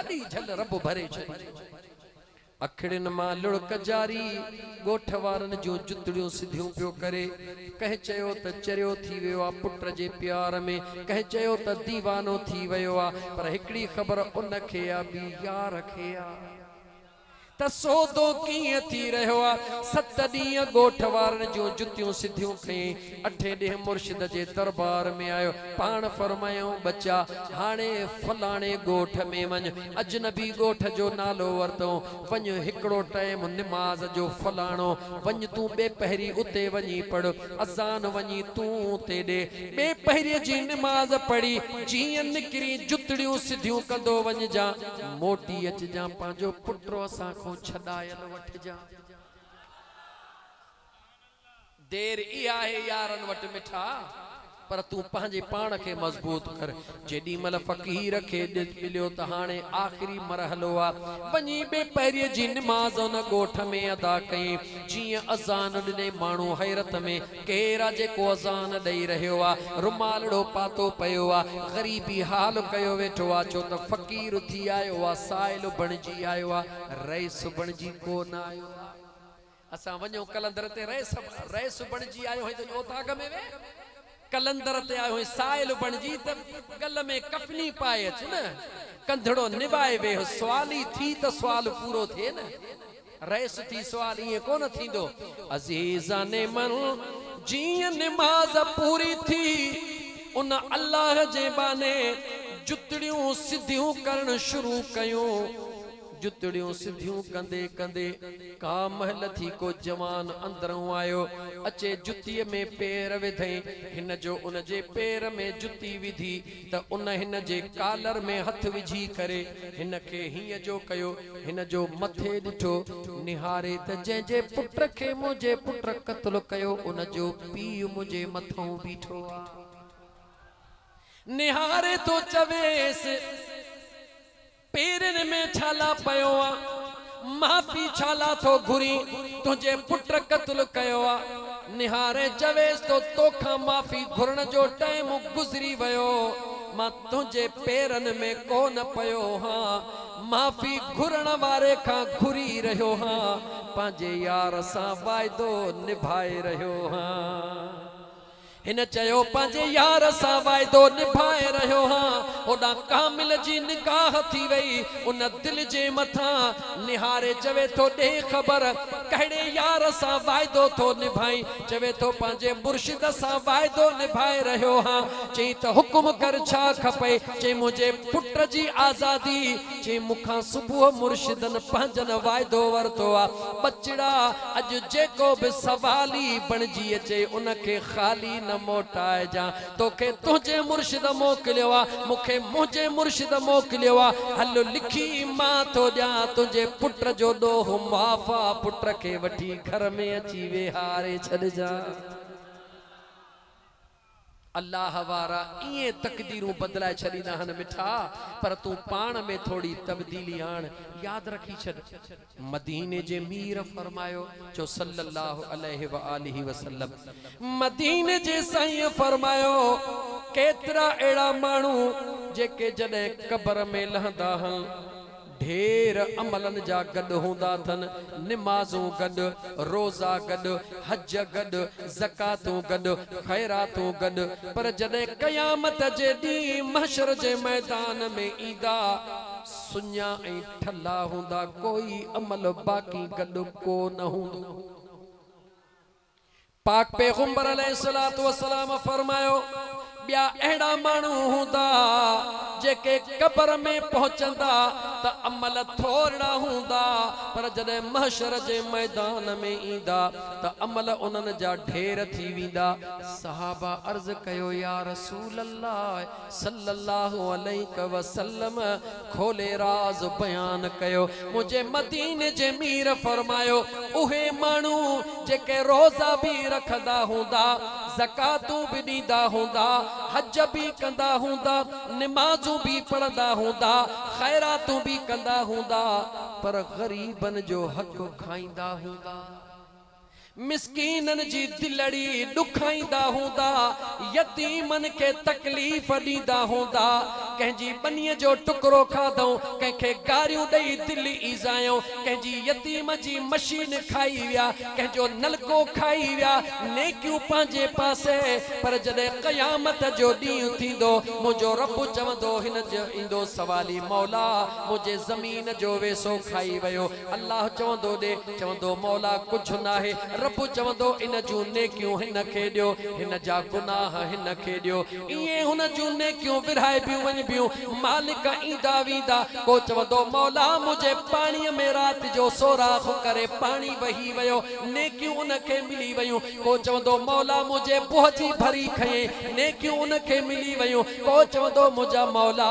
वॾी झल रब भरे छॾी। अखड़िन मां लुड़क जारी गोठ वारन जो जुतड़ियों सिधियों पियो करे। कह चयो त चरियो थी वियो आ पुट जे प्यार में, कह चयो त दीवानो थी वियो आ, पर हिकड़ी ख़बर उन खे आ ॿी यार खे आ त सौदो कीअं थी रहियो आ। 7 ॾींहं गोठ वारन जो जुतियूं सिधियूं खई। 8 ॾींहं मुर्शिद जे दरबार में आयो। पाण फरमायो बच्चा हाणे फलाणे गोठ में वञ, अजनबी गोठ जो नालो वरतो, वञ हिकड़ो टाइम निमाज जो फलाणो, वञ तूं बे पहिरी उते वञी पढ़, अज़ान वञी तूं ते दे, बे पहिरी जी निमाज पढ़ी जीअं निकरी जुतड़ियूं सिधियूं कंदो वञ जा, मोटी अच जा पांजो पुटरो असां को छडायल वठ जा। देर इहा है यारन वट मिठा, पर तू पंहिंजे पाण खे मजबूत कर। जेडी मल फकीर खे मिलियो त हाणे आखिरी मरहलो आ, वञी बे पहिरीं जी नमाज उन गोठ में अदा कई। जीअं अज़ान ॾिने माण्हू हैरत में, केरा जेको अज़ान ॾेई रहियो आ, रुमालड़ो पातो पयो आ, ग़रीबी हाल कयो वेठो आ, छो त फकीर थी आयो आ, साइल बणजी आयो आ, रईस बणजी कोन आयो। असां वञो कलंदर ते रईस बणजी आयो है त ओताग में वे कलंदर ते आयो है, साइल बणजी त गल में कफनी पाए अच न, कंधड़ो निभाए वे, सवाली थी त सवाल पूरो थे न, रईस थी सवाल ये कोन थींदो। अजीज़ा ने मन जीअं नमाज पूरी थी, उन अल्लाह जे बाने जुतड़ियों सिधियों करण शुरू कयूं। जुतड़ियों सिधियों कंदे कंदे का महल थी को जवान अंदरों आयो, अचे जुतीअ में पैर विधई, हिन जो उन जे पैर में जुती विधी त उन हिन जे कालर में हथ विझी करे हिन खे हीअं जो कयो, हिन जो मथे ॾिठो, निहारे त जंहिंजे पुट खे मुंहिंजे पुट क़त्ल कयो उन जो पीउ मुंहिंजे मथों बीठो आ। निहारे तो चवेस पेरन में छाला पयो आ, माफी छाला तो घुरी, तुझे पुत्र कत्ल कयो आ। निहारे चवेस तो तोखा माफी घुरण जो टाइम गुजरी वयो, मां तुझे पेरन में कोन पयो हाँ, माफी घुरण वारे खां घुरी रहियो हाँ, पांजे यार सां वायदो निभाए रहियो हाँ। हिन चयो पांजे यार सां वायदो निभाए रहियो हाँ, ओडा कामिल जी निगाह थी वई उन दिल जे मथां। निहारे चवे तो दे खबर कहिड़े यार सां वायदो थो निभाई, चवे तो पांजे मुर्शिद सां वायदो निभाए रहियो हाँ। चई त हुकुम कर छा खपे, चई मुझे पुट जी आजादी, चई मुखां सुबुह मुर्शिदन पंहिंजन वायदो वरतो आ। बचड़ा अज जेको भी सवाली बणजी अचे उन खे खाली न मोटाए जा, तोखे तुझे मुर्शिद मोकलियो आ, मुखे मुझे मुर्शिद मोकलियो आ, हल लिखी मां तो ॾियां तुझे पुट जो ॾोह माफ़ा, पुट खे वठी घर में अची वेहारे छॾजा। अल्लाह वारा इए तकदीरूं बदलाए छॾींदा आहिनि मिठा, पर तू पाण में थोड़ी तब्दीली आण। याद रखी छॾ, मदीने जे मीर फरमायो जो सल्लल्लाहु अलैहि व आलिहि वसल्लम, मदीने जे साईं फरमायो केतरा अहिड़ा माण्हू जेके जॾहिं कब्र में लहंदा हन, ढेर अमलन जा गॾु हूंदा अथनि, निमाज़ूं गॾु, रोज़ा गॾु, हज गॾु, ज़कातूं गॾु, खैरातूं गॾु, पर जॾहिं क़यामत जे ॾींहुं महशर जे मैदान में ईंदा, सुञा ऐं ठल्ला हूंदा, कोई अमल बाक़ी गॾु को न हूंदो। पाक पैगंबर अलैहिस्सलातु वस्सलाम फरमायो ॿिया अहिड़ा माण्हू हूंदा जेके कब्र में पहुचंदा त अमल थोड़ा हूंदा, पर जॾहिं महशर जे मैदान में ईंदा त अमल उन्हनि जा ढेर थी वेंदा। सहाबा अर्ज़ कयो या रसूल अल्लाह सल्लल्लाहु अलैहि वसल्लम, खोले राज बयान कयो। मुझे मदीने जे मीर फरमायो उहे माण्हू जेके रोज़ा भी रखदा हूंदा, ज़कातूं भी ॾींदा हूंदा, हज भी कंदा हूंदा, निमाज़ूं भी पढ़ंदा हूंदा, खैरातूं भी कंदा हूंदा, पर गरीबन जो हक खाईंदा हूंदा। मिस्कीनन जी दिलड़ी दुखाईंदा हुंदा, यतीमन के तकलीफ दीदा हुंदा, कंहिंजी बनीअ जो टुकरो खाधऊं, कंहिंखे गारियूं ॾेई दिली ईज़ायूं, कंहिंजी यतीम जी मशीन खाई विया, कंहिंजो नलको खाई विया, नेकियूं पंहिंजे पासे। पर जॾहिं क़यामत जो ॾींहुं थींदो, मुंहिंजो रब चवंदो हिन जो ईंदो सवाली, मौला मुंहिंजे ज़मीन जो वेसो खाई वियो। अल्लाह चवंदो ॾे, चवंदो मौला कुझु नाहे। रब चवंदो इन जूं नेकियूं हिन खे ॾियो, हिन जा गुनाह हिन खे ॾियो। इएं हुन जूं नेकियूं विरहाए बियूं वञबियूं। मालिक ईंदा वेंदा, को चवंदो मौला मुंहिंजे पाणीअ में राति जो सोराख़ करे पाणी वही वियो, नेकियूं उन खे मिली वियूं। को चवंदो मौला मुंहिंजे बुह जी भरी खयईं, नेकियूं उन खे मिली वियूं। को चवंदो मुंहिंजा मौला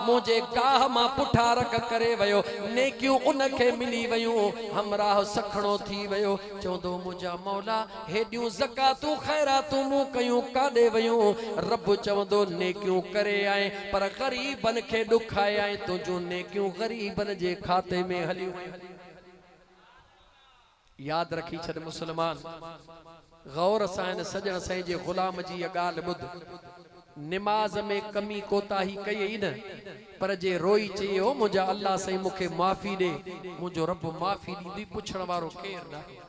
मुंहिंजे गाह मां पुठा रख करे वियो, नेकियूं उन खे मिली वियूं। हमराह सखणो थी वियो, चवंदो मुंहिंजा मौला हेॾियूं ज़कातूं ख़ैरातूं मूं कयूं काॾे वयूं। रब चवंदो नेकियूं करे आए, पर ग़रीबन खे ॾुखाए आए, तुंहिंजूं नेकियूं ग़रीबन जे खाते में हलियूं। याद रखी छॾ मुसलमान, गौर सां हिन सजण साईं जे ग़ुलाम जी इहा ॻाल्हि ॿुध। निमाज़ में कमी कोताही कई न, पर जे रोई चई हो मुंहिंजा अल्लाह साईं मूंखे माफ़ी ॾे, मुंहिंजो रब माफ़ी ॾींदी, पुछण वारो केरु नाहे।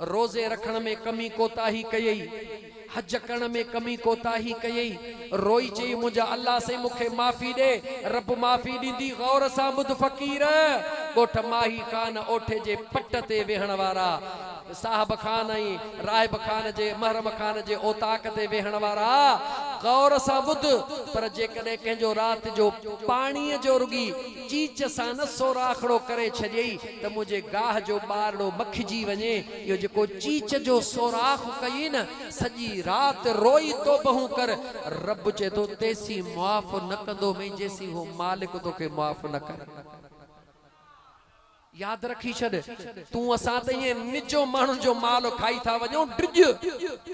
रोज़े रखण में कमी कोताही कयई, हज करण में कमी कोताही कयई, रोई चई मुंहिंजा अल्लाह साईं मूंखे माफ़ी ॾे, रब माफ़ी ॾींदी। गौर सां ॿुध फ़क़ीर, ॻोठ माही ख़ान ओठे जे पट ते वेहण वारा, साहब खान ऐं राहिब खान जे महरम खान जे ओताक ते वेहण वारा, गौर सां ॿुध। पर जेकॾहिं कंहिंजो राति जो पाणीअ जो रुगी चीच सां न सोराखड़ो करे छॾियई त मुंहिंजे गाह जो ॿारड़ो मखिजी वञे। इहो जेको चीच जो सोराख कई न, सॼी राति रोई तौबहूं कर, रब चए थो तेसी मुआफ़ न कंदो मई जेसी हो मालिक तोखे मुआफ़ न करे। याद रखी छॾ, तूं असां त ईअं निजो माण्हुनि जो माल खाई था वञूं ड्रिज।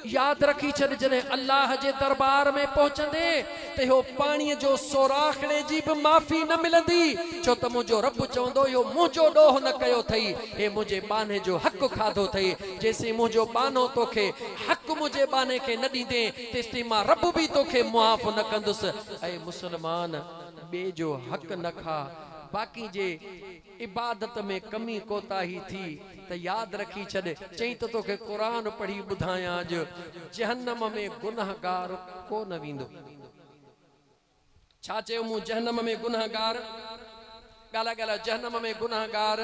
याद रखी छॾ, जॾहिं अल्लाह जे दरबार में पहुचंदे त इहो पाणीअ जो सोराखड़े जी बि माफ़ी न मिलंदी, छो त मुंहिंजो रब चवंदो इहो मुंहिंजो ॾोह न कयो अथई, हे मुंहिंजे बाने जो हक़ खाधो अथई। जेसीं मुंहिंजो बानो तोखे हक़ मुंहिंजे बाने खे न ॾींदे, तेसिताईं मां रब बि तोखे मुआफ़ न कंदुसि। ऐं मुसलमान, ॿिए जो हक़ न खा। बाक़ी जे इबादत में कमी कोताही थी त याद रखी छॾ, चई त तोखे क़ुरान पढ़ी ॿुधायां, अॼु जहन्नम में गुनाहगार को न वेंदो। छा चयो मूं? जहन्नम में गुनाहगार, ॻाल्हाए ॻाल्हाए, जहन्नम में गुनाहगार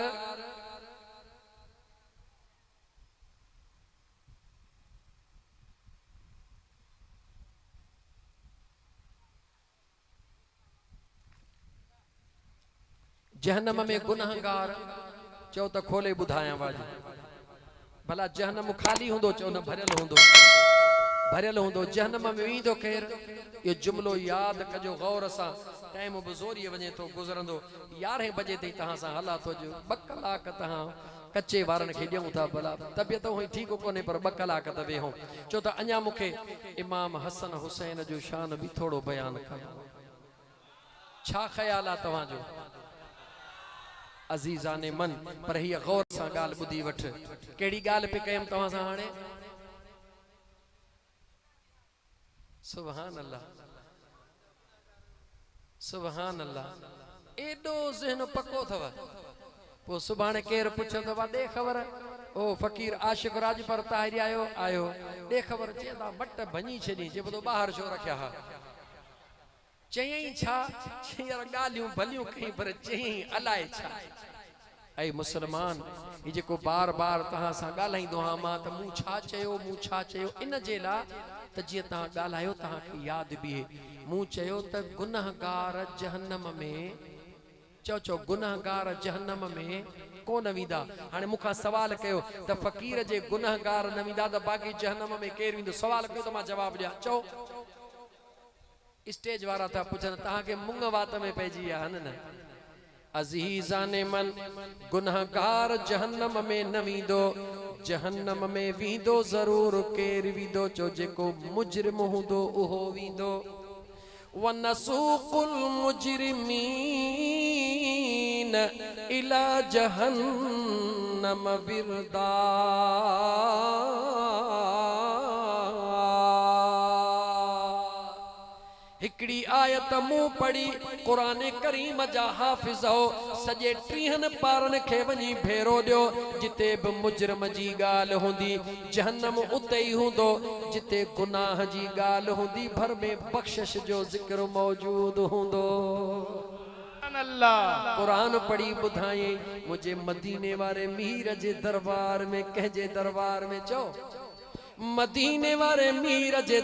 जहन्नम में गुनाहगार, चओ त खोले ॿुधायां बाजी। भला जहन्नम ख़ाली हूंदो, चओ न भरियल हूंदो, भरियल हूंदो। जहन्नम में वेंदो केरु? इहो जुमिलो यादि कजो गौर सां। टाइम बि ज़ोरीअ वञे थो गुज़रंदो, 11 बजे ताईं तव्हां सां हला थो जो। 2 कलाक तव्हां कच्चे वारनि खे ॾियूं था, भला तबियत हुई ठीकु कोन्हे, पर 2 कलाक त वेहो। छो त अञा मूंखे इमाम हसन हुसैन जो शान बि थोरो बयानु कयो। छा ख़्यालु आहे तव्हांजो अज़ीज़ाने मन? पर हीअ गौर सां ॻाल्हि ॿुधी वठ। कहिड़ी ॻाल्हि पे कयमि तव्हां सां हाणे? सुभान अल्लाह, सुभान अल्लाह। एॾो ज़हन पको अथव, पोइ सुभाणे केरु पुछंदो ॾे ख़बर, ओ फ़क़ीर आशिक़ राजपर ताहिरी आयो आयो, ॾे ख़बर। चवंदा मट भञी छॾी, चइबो तो ॿाहिरि छो रखिया हा? चयईं छा? चई ॻाल्हियूं भलियूं कई, पर चयईं अलाए छा। ऐं मुसलमान, ही जेको बार बार तव्हां सां ॻाल्हाईंदो आहियां मां त मूं छा चयो, मूं छा चयो, इन जे लाइ त जीअं तव्हां ॻाल्हायो तव्हांखे यादि बीहे। मूं चयो त गुनाहगार जहन्नम में, चओ गुनाहगार जहन्नम में कोन वेंदा। हाणे मूंखां सवाल कयो त फ़क़ीर जे गुनाहगार न वेंदा त बाक़ी जहन्नम में केरु वेंदो? सवाल कयो त मां जवाबु ॾियां। चओ। स्टेज वारा था पुछनि, तव्हांखे मुंग वात में पइजी विया आहिनि न? अज़ीज़ाने मन, गुनाहगार जहन्नम में न वेंदो, जहन्नम में वेंदो ज़रूर केरु वेंदो? चो जेको मुजरिम हूंदो उहो वेंदो। वनसूकुल मुजरिमीन इला जहन्नम जहन्नम विरदा। हिकड़ी आयत मुँह पढ़ी कुरान करीम जा हाफिज़ हो सजे 30 पारन खे वनी भेरो दियो। जिते भी मुजरम जी गाल हुंदी जहन्नम उते ही हुंदो, जिते गुनाह जी गाल हुंदी भर में बख्शिश जो जिक्र मौजूद हुंदो। कुरान पढ़ी बुधाई मुझे मदीने वारे मीर जे दरबार में कहजे दरबार में चो मदीने वारे मीर जे